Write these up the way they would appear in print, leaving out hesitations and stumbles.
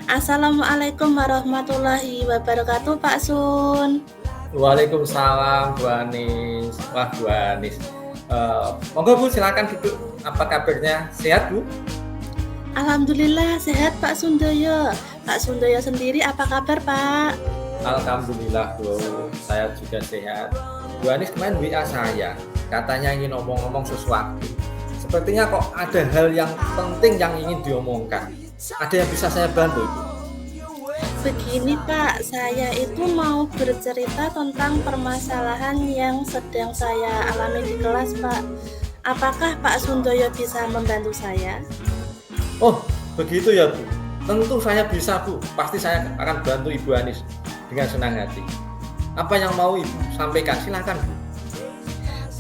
Assalamualaikum warahmatullahi wabarakatuh, Pak Sun. Waalaikumsalam Bu Anis. Wah Bu Anis. Monggo Bu silakan duduk. Apa kabarnya? Sehat Bu? Alhamdulillah sehat Pak Sundoyo. Pak Sundoyo sendiri apa kabar, Pak? Alhamdulillah Bu. Saya juga sehat. Bu Anis kemarin WA saya. Katanya ingin ngomong-ngomong sesuatu. Sepertinya kok ada hal yang penting yang ingin diomongkan. Ada yang bisa saya bantu Bu? Begini Pak, saya itu mau bercerita tentang permasalahan yang sedang saya alami di kelas, Pak. Apakah Pak Sundoyo bisa membantu saya? Oh, begitu ya Bu. Tentu saya bisa Bu. Pasti saya akan bantu Ibu Anis dengan senang hati. Apa yang mau Ibu sampaikan? Silakan Bu.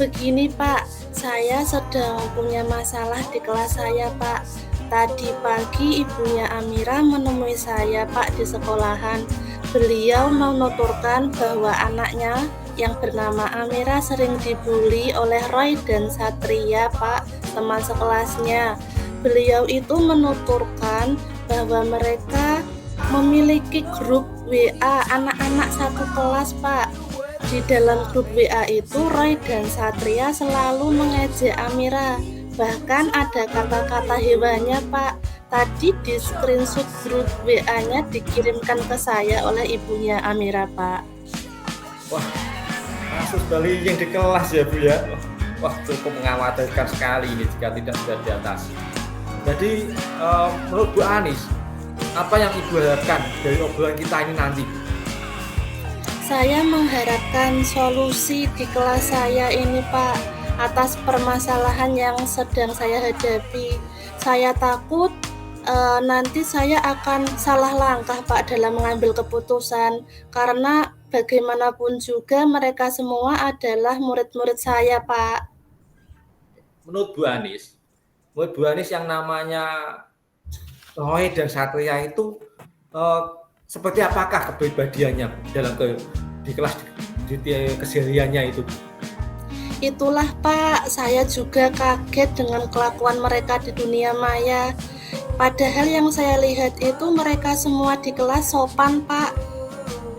Begini Pak, saya sedang punya masalah di kelas saya Pak. Tadi pagi ibunya Amira menemui saya Pak di sekolahan. Beliau menuturkan bahwa anaknya yang bernama Amira sering dibully oleh Roy dan Satria Pak, teman sekelasnya. Beliau itu menuturkan bahwa mereka memiliki grup WA anak-anak satu kelas Pak. Di dalam grup WA itu Roy dan Satria selalu mengejek Amira. Bahkan ada kata-kata hewannya Pak. Tadi di screenshot grup WA-nya dikirimkan ke saya oleh ibunya Amira Pak. Wah, kasus bullying di kelas ya Bu ya. Wah, cukup mengkhawatirkan sekali ini jika tidak sudah diatasi. Jadi menurut Bu Anis, apa yang Ibu harapkan dari obrolan kita ini nanti? Saya mengharapkan solusi di kelas saya ini Pak, atas permasalahan yang sedang saya hadapi. Saya takut nanti saya akan salah langkah Pak dalam mengambil keputusan, karena bagaimanapun juga mereka semua adalah murid-murid saya Pak. Menurut Bu Anis yang namanya Roy dan Satria itu seperti apakah kepribadiannya dalam di kelas di kesehariannya itu? Itulah Pak, saya juga kaget dengan kelakuan mereka di dunia maya. Padahal yang saya lihat itu mereka semua di kelas sopan Pak.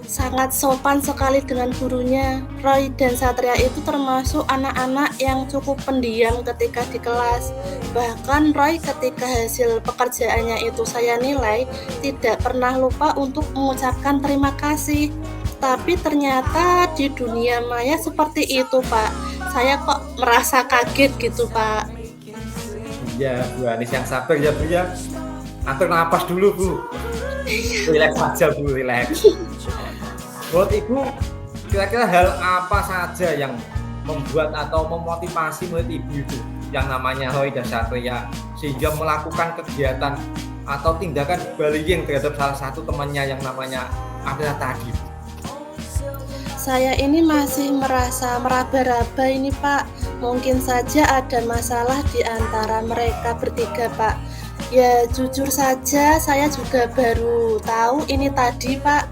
Sangat sopan sekali dengan gurunya. Roy dan Satria itu termasuk anak-anak yang cukup pendiam ketika di kelas. Bahkan Roy ketika hasil pekerjaannya itu saya nilai, tidak pernah lupa untuk mengucapkan terima kasih. Tapi ternyata di dunia maya seperti itu Pak. Saya kok merasa kaget gitu Pak. Ya Bu Anis yang sabar ya Bu ya. Atur napas dulu Bu. Relax saja Bu, relax. Buat Ibu, kira-kira hal apa saja yang membuat atau memotivasi murid Ibu itu yang namanya Roy dan Satria sehingga melakukan kegiatan atau tindakan bullying terhadap salah satu temannya yang namanya Amira tadi? Saya ini masih merasa meraba-raba ini Pak. Mungkin saja ada masalah di antara mereka bertiga Pak. Ya jujur saja saya juga baru tahu ini tadi Pak.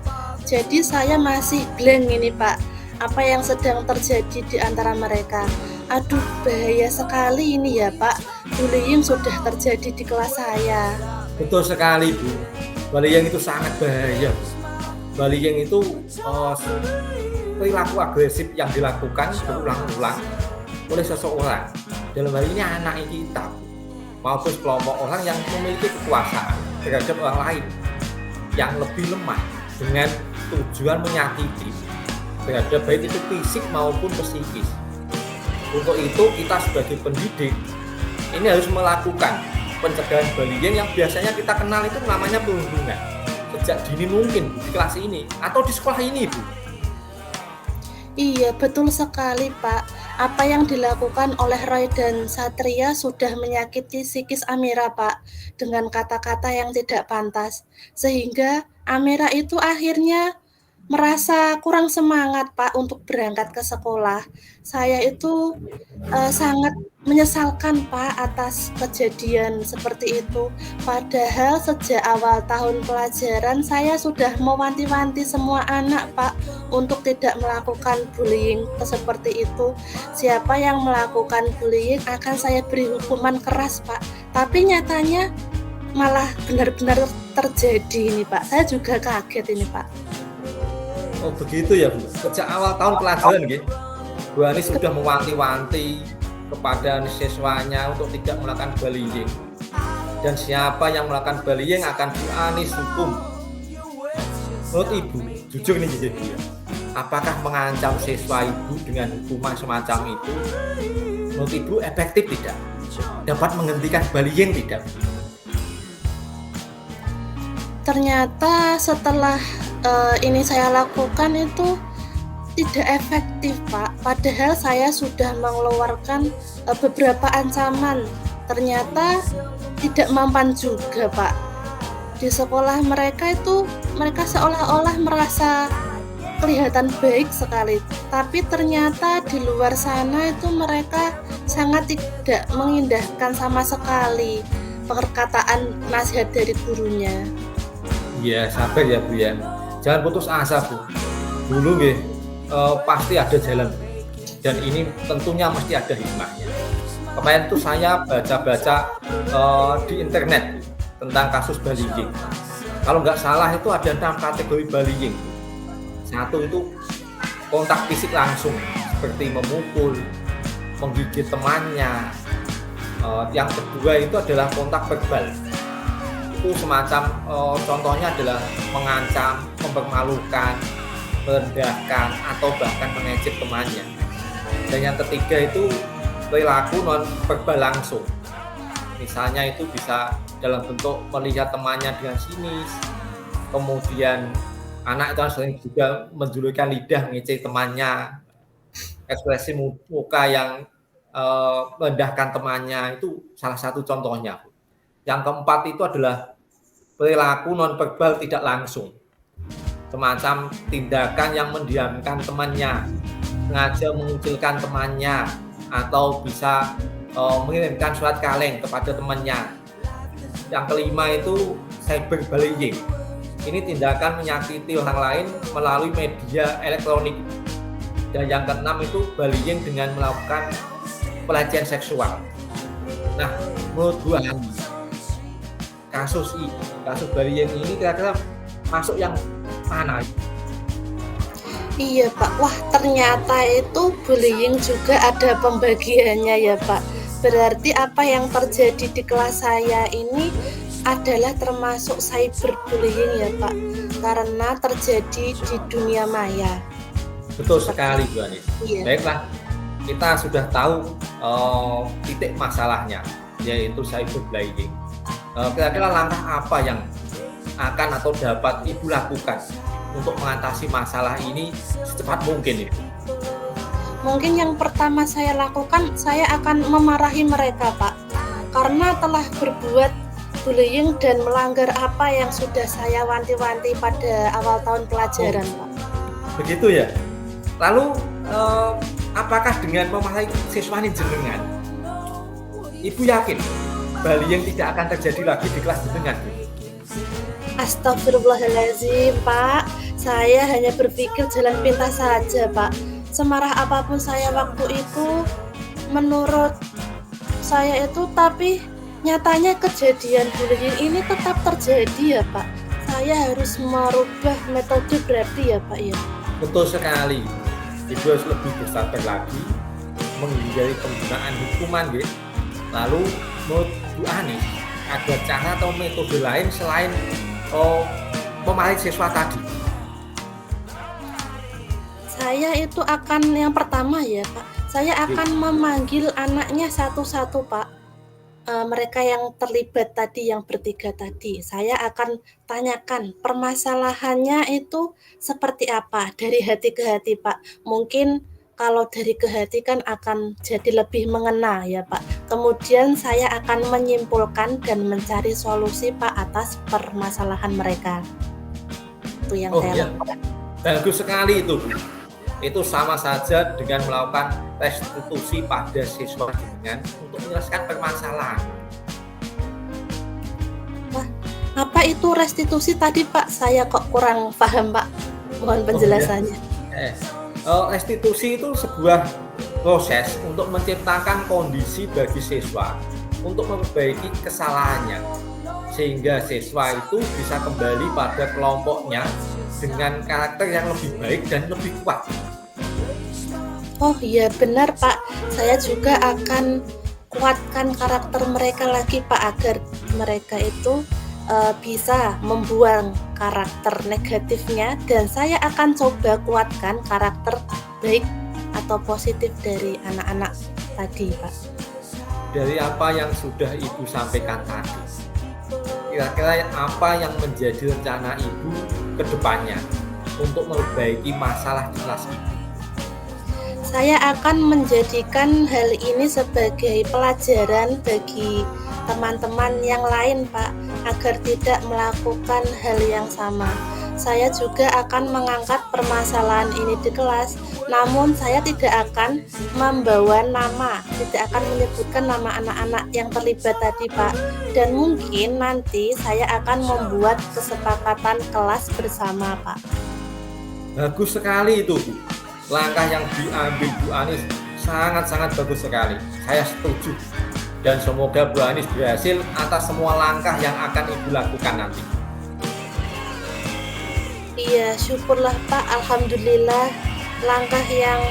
Jadi saya masih blank ini Pak. Apa yang sedang terjadi di antara mereka? Aduh bahaya sekali ini ya Pak. Bullying sudah terjadi di kelas saya. Betul sekali Bu. Bullying itu sangat bahaya. Bullying itu perilaku agresif yang dilakukan berulang-ulang oleh seseorang, dalam hal ini anak kita maupun kelompok orang yang memiliki kekuasaan terhadap orang lain yang lebih lemah dengan tujuan menyakiti terhadap baik itu fisik maupun psikis. Untuk itu kita sebagai pendidik ini harus melakukan pencegahan bullying yang biasanya kita kenal itu namanya perundungan sejak dini mungkin di kelas ini atau di sekolah ini Bu. Iya, betul sekali, Pak. Apa yang dilakukan oleh Roy dan Satria sudah menyakiti psikis Amira, Pak, dengan kata-kata yang tidak pantas. Sehingga Amira itu akhirnya merasa kurang semangat, Pak, untuk berangkat ke sekolah. Saya itu sangat menyesalkan, Pak, atas kejadian seperti itu. Padahal sejak awal tahun pelajaran saya sudah mewanti-wanti semua anak, Pak, untuk tidak melakukan bullying seperti itu. Siapa yang melakukan bullying akan saya beri hukuman keras, Pak. Tapi nyatanya malah benar-benar terjadi ini Pak? Saya juga kaget ini Pak. Oh begitu ya Bu. Sejak awal tahun pelajaran gitu, Bu Ani sudah mewanti-wanti kepada siswanya untuk tidak melakukan bullying. Dan siapa yang melakukan bullying akan Bu Ani hukum. Menurut Ibu, jujur nih jadi Bu ya, apakah mengancam siswa Ibu dengan hukuman semacam itu menurut Ibu efektif tidak? Dapat menghentikan bullying tidak? Ternyata setelah ini saya lakukan itu tidak efektif Pak. Padahal saya sudah mengeluarkan beberapa ancaman. Ternyata tidak mempan juga Pak. Di sekolah mereka itu mereka seolah-olah merasa kelihatan baik sekali, tapi ternyata di luar sana itu mereka sangat tidak mengindahkan sama sekali perkataan nasihat dari gurunya. Ya sabar ya Bu ya, jangan putus asa Bu. Dulu nggih pasti ada jalan dan ini tentunya mesti ada hikmahnya. Kemarin tuh saya baca-baca di internet tentang kasus bullying. Kalau nggak salah itu ada 6 kategori bullying. Satu itu kontak fisik langsung seperti memukul, menggigit temannya. Yang kedua itu adalah kontak verbal. Itu semacam contohnya adalah mengancam, mempermalukan, merendahkan atau bahkan mengejek temannya. Dan yang ketiga itu perilaku non verbal langsung. Misalnya itu bisa dalam bentuk melihat temannya dengan sinis, kemudian anak itu sering juga menjulurkan lidah mengejek temannya, ekspresi muka yang merendahkan temannya, itu salah satu contohnya. Yang keempat itu adalah perilaku non verbal tidak langsung, semacam tindakan yang mendiamkan temannya, sengaja mengucilkan temannya, atau bisa mengirimkan surat kaleng kepada temannya. Yang kelima itu cyberbullying. Ini tindakan menyakiti orang lain melalui media elektronik. Dan yang keenam itu bullying dengan melakukan pelecehan seksual. Nah, menurut Bu Ani, kasus bullying ini kira-kira masuk yang mana? Iya Pak, wah ternyata itu bullying juga ada pembagiannya ya Pak. Berarti apa yang terjadi di kelas saya ini adalah termasuk cyberbullying ya Pak, karena terjadi di dunia maya. Betul sekali Bu Ani. Iya. Baiklah, kita sudah tahu titik masalahnya, yaitu cyberbullying. Kira-kira langkah apa yang akan atau dapat Ibu lakukan untuk mengatasi masalah ini secepat mungkin Ibu? Mungkin yang pertama saya lakukan, saya akan memarahi mereka Pak, karena telah berbuat bullying dan melanggar apa yang sudah saya wanti-wanti pada awal tahun pelajaran Pak. Begitu ya. Lalu apakah dengan memarahi siswa jenengan, Ibu yakin bullying tidak akan terjadi lagi di kelas jenengan? Astagfirullahaladzim Pak, saya hanya berpikir jalan pintas saja Pak. Semarah apapun saya waktu itu, menurut saya itu, tapi nyatanya kejadian bullying ini tetap terjadi ya Pak. Saya harus merubah metode berarti ya Pak ya. Betul sekali. Ibu harus lebih bersabar lagi, menghindari penggunaan hukuman ya. Lalu menurut Bu Ani, ada cara atau metode lain selain memarahi siswa tadi? Saya itu akan yang pertama ya Pak, saya akan memanggil anaknya satu-satu Pak. Mereka yang terlibat tadi, yang bertiga tadi, saya akan tanyakan permasalahannya itu seperti apa dari hati ke hati Pak. Mungkin kalau dari ke hati kan akan jadi lebih mengena ya Pak. Kemudian saya akan menyimpulkan dan mencari solusi Pak atas permasalahan mereka. Itu yang saya lakukan. Bagus sekali itu Bu. Itu sama saja dengan melakukan restitusi pada siswa dengan untuk menyelesaikan permasalahan. Wah, apa itu restitusi tadi Pak? Saya kok kurang paham Pak. Mohon penjelasannya. Restitusi itu sebuah proses untuk menciptakan kondisi bagi siswa untuk memperbaiki kesalahannya. sehingga siswa itu bisa kembali pada kelompoknya dengan karakter yang lebih baik dan lebih kuat. Oh iya benar Pak, saya juga akan kuatkan karakter mereka lagi Pak agar mereka itu bisa membuang karakter negatifnya dan saya akan coba kuatkan karakter baik atau positif dari anak-anak tadi Pak. Dari apa yang sudah Ibu sampaikan tadi, kira-kira apa yang menjadi rencana Ibu ke depannya untuk memperbaiki masalah di kelas Ibu? Saya akan menjadikan hal ini sebagai pelajaran bagi teman-teman yang lain Pak, agar tidak melakukan hal yang sama. Saya juga akan mengangkat permasalahan ini di kelas, namun saya tidak akan membawa nama, tidak akan menyebutkan nama anak-anak yang terlibat tadi Pak. Dan mungkin nanti saya akan membuat kesepakatan kelas bersama Pak. Bagus sekali itu Bu. Langkah yang diambil Bu Anis sangat-sangat bagus sekali. Saya setuju. Dan semoga Bu Anis berhasil atas semua langkah yang akan Ibu lakukan nanti. Iya, syukurlah Pak. Alhamdulillah langkah yang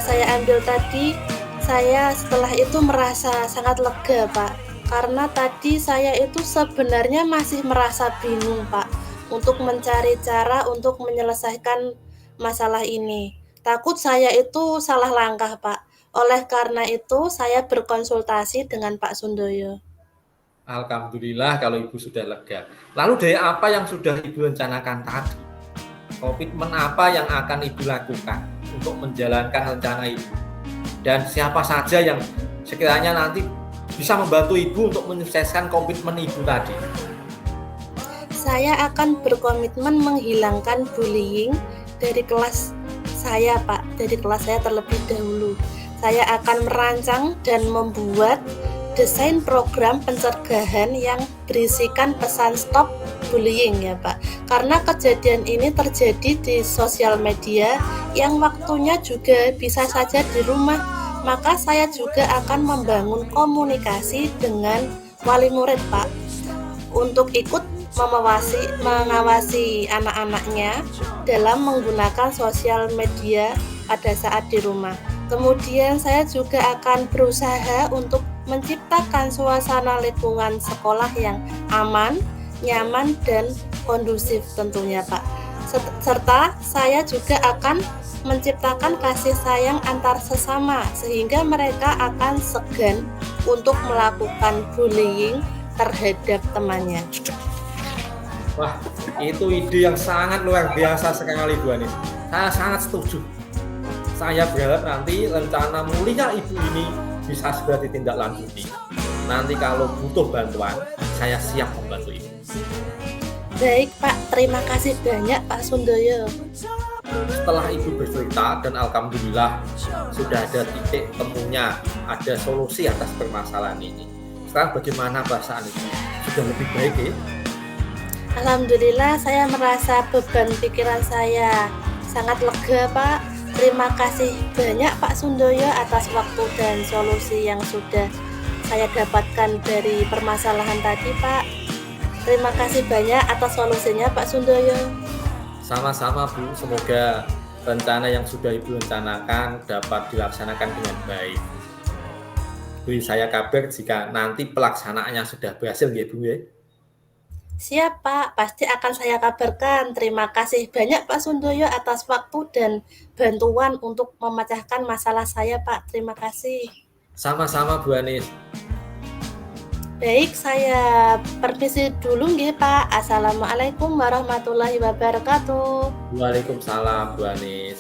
saya ambil tadi, saya setelah itu merasa sangat lega Pak. Karena tadi saya itu sebenarnya masih merasa bingung Pak untuk mencari cara untuk menyelesaikan masalah ini. Takut saya itu salah langkah Pak. Oleh karena itu saya berkonsultasi dengan Pak Sundoyo. Alhamdulillah kalau Ibu sudah lega. Lalu dari apa yang sudah Ibu rencanakan tadi? Komitmen apa yang akan Ibu lakukan untuk menjalankan rencana Ibu? Dan siapa saja yang sekiranya nanti bisa membantu Ibu untuk menyukseskan komitmen Ibu tadi? Saya akan berkomitmen menghilangkan bullying dari kelas saya Pak, dari kelas saya terlebih dahulu. Saya akan merancang dan membuat desain program pencegahan yang berisikan pesan stop bullying ya Pak. Karena kejadian ini terjadi di sosial media yang waktunya juga bisa saja di rumah, maka saya juga akan membangun komunikasi dengan wali murid Pak untuk ikut mengawasi anak-anaknya dalam menggunakan sosial media pada saat di rumah. Kemudian saya juga akan berusaha untuk menciptakan suasana lingkungan sekolah yang aman, nyaman, dan kondusif tentunya Pak. Serta saya juga akan menciptakan kasih sayang antar sesama sehingga mereka akan segan untuk melakukan bullying terhadap temannya. Wah, itu ide yang sangat luar biasa sekali Bu Anis. Saya sangat setuju. Saya berharap nanti rencana mulia Ibu ini bisa segera ditindaklanjuti. Nanti kalau butuh bantuan, saya siap membantu Ibu. Baik Pak, terima kasih banyak Pak Sundoyo. Setelah Ibu bercerita dan alhamdulillah sudah ada titik temunya, ada solusi atas permasalahan ini. Sekarang bagaimana perasaan Ibu? Sudah lebih baik ya? Alhamdulillah saya merasa beban pikiran saya sangat lega Pak. Terima kasih banyak Pak Sundoyo atas waktu dan solusi yang sudah saya dapatkan dari permasalahan tadi Pak. Terima kasih banyak atas solusinya Pak Sundoyo. Sama-sama Bu, semoga rencana yang sudah Ibu rencanakan dapat dilaksanakan dengan baik. Beri saya kabar jika nanti pelaksanaannya sudah berhasil ya Bu ya. Siap Pak, pasti akan saya kabarkan. Terima kasih banyak Pak Sundoyo atas waktu dan bantuan untuk memecahkan masalah saya Pak. Terima kasih. Sama-sama Bu Anis. Baik, saya permisi dulu nggih Pak. Assalamualaikum warahmatullahi wabarakatuh. Waalaikumsalam Bu Anis.